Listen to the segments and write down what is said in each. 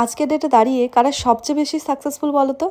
আজকের ডেটে দাঁড়িয়ে কারা সবচেয়ে বেশি সাকসেসফুল বলো তো?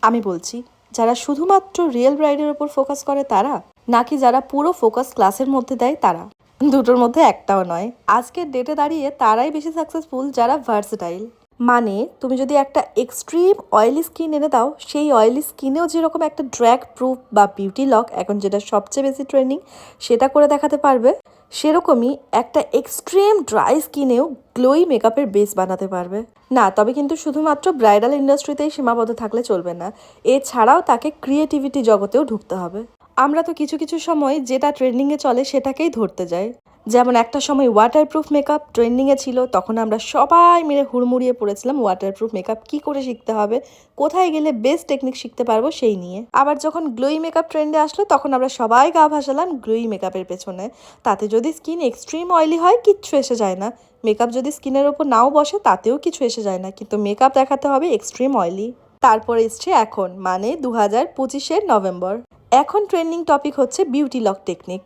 আমি বলছি, যারা শুধুমাত্র রিয়েল ব্রাইডের ওপর ফোকাস করে তারা, নাকি যারা পুরো ফোকাস ক্লাসের মধ্যে দেয় তারা? দুটোর মধ্যে একটাও নয়। আজকের ডেটে দাঁড়িয়ে তারাই বেশি সাকসেসফুল যারা ভার্সেটাইল। মানে তুমি যদি একটা এক্সট্রিম অয়েলি স্কিন এনে দাও, সেই অয়েলি স্কিনেও যেরকম একটা ড্র্যাগ প্রুফ বা বিউটি লক, এখন যেটা সবচেয়ে বেশি ট্রেন্ডিং, সেটা করে দেখাতে পারবে, সেরকমই একটা এক্সট্রিম ড্রাই স্কিনেও গ্লোই মেকআপের বেস বানাতে পারবে। না, তবে কিন্তু শুধুমাত্র ব্রাইডাল ইন্ডাস্ট্রিতেই সীমাবদ্ধ থাকলে চলবে না, এছাড়াও তাকে ক্রিয়েটিভিটি জগতেও ঢুকতে হবে। আমরা তো কিছু কিছু সময় যেটা ট্রেন্ডিংয়ে চলে সেটাকেই ধরতে যাই। যেমন একটা সময় ওয়াটারপ্রুফ মেকআপ ট্রেন্ডিংয়ে ছিল, তখন আমরা সবাই মিলে হুড়মুড়িয়ে পড়েছিলাম ওয়াটারপ্রুফ মেকআপ কী করে শিখতে হবে, কোথায় গেলে বেস্ট টেকনিক শিখতে পারবো সেই নিয়ে। আবার যখন গ্লোই মেকআপ ট্রেন্ডে আসলো, তখন আমরা সবাই গা ভাসালাম গ্লোই মেকআপের পেছনে। তাতে যদি স্কিন এক্সট্রিম অয়েলি হয় কিচ্ছু এসে যায় না, মেকআপ যদি স্কিনের ওপর নাও বসে তাতেও কিছু এসে যায় না, কিন্তু মেকআপ দেখাতে হবে এক্সট্রিম অয়েলি। তারপরে এসছে এখন, মানে 2025-এর নভেম্বর। এখন ট্রেন্ডিং টপিক হচ্ছে বিউটি লক টেকনিক।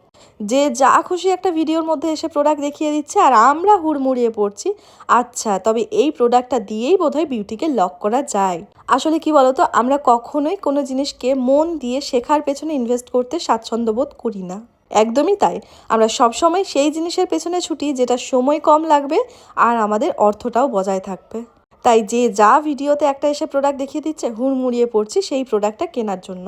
যে যা খুশি একটা ভিডিওর মধ্যে এসে প্রোডাক্ট দেখিয়ে দিচ্ছে আর আমরা হুড়মুড়িয়ে পড়ছি, আচ্ছা তবে এই প্রোডাক্টটা দিয়েই বোধহয় বিউটিকে লক করা যায়। আসলে কি বলতো, আমরা কখনোই কোনো জিনিসকে মন দিয়ে শেখার পেছনে ইনভেস্ট করতে স্বাচ্ছন্দ্য বোধ করি না। একদমই তাই, আমরা সবসময় সেই জিনিসের পেছনে ছুটি যেটা সময় কম লাগবে আর আমাদের অর্থটাও বজায় থাকবে। তাই যে যা ভিডিওতে একটা এসে প্রোডাক্ট দেখিয়ে দিচ্ছে, হুড়মুড়িয়ে পড়ছি সেই প্রোডাক্টটা কেনার জন্য।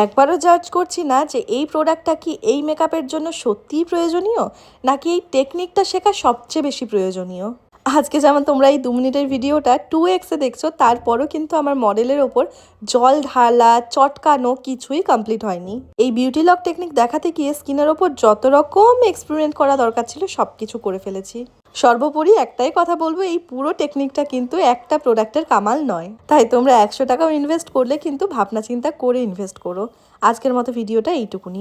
একবারও জাজ করছি না যে এই প্রোডাক্টটা কি এই মেকআপের জন্য সত্যিই প্রয়োজনীয়, নাকি এই টেকনিকটা শেখা সবচেয়ে বেশি প্রয়োজনীয়। আজকে যেমন তোমরা এই 2 মিনিটের ভিডিওটা 2x দেখছো, তারপরও কিন্তু আমার মডেলের ওপর জল ঢালা চটকানো কিছুই কমপ্লিট হয়নি। এই বিউটি লক টেকনিক দেখাতে গিয়ে স্কিনের ওপর যত রকম এক্সপেরিমেন্ট করা দরকার ছিল সব কিছু করে ফেলেছি। সর্বোপরি একটাই কথা বলবো, এই পুরো টেকনিকটা কিন্তু একটা প্রোডাক্টের কামাল নয়। তাই তোমরা 100 টাকাও ইনভেস্ট করলে কিন্তু ভাবনা চিন্তা করে ইনভেস্ট করো। আজকের মতো ভিডিওটা এইটুকুনি।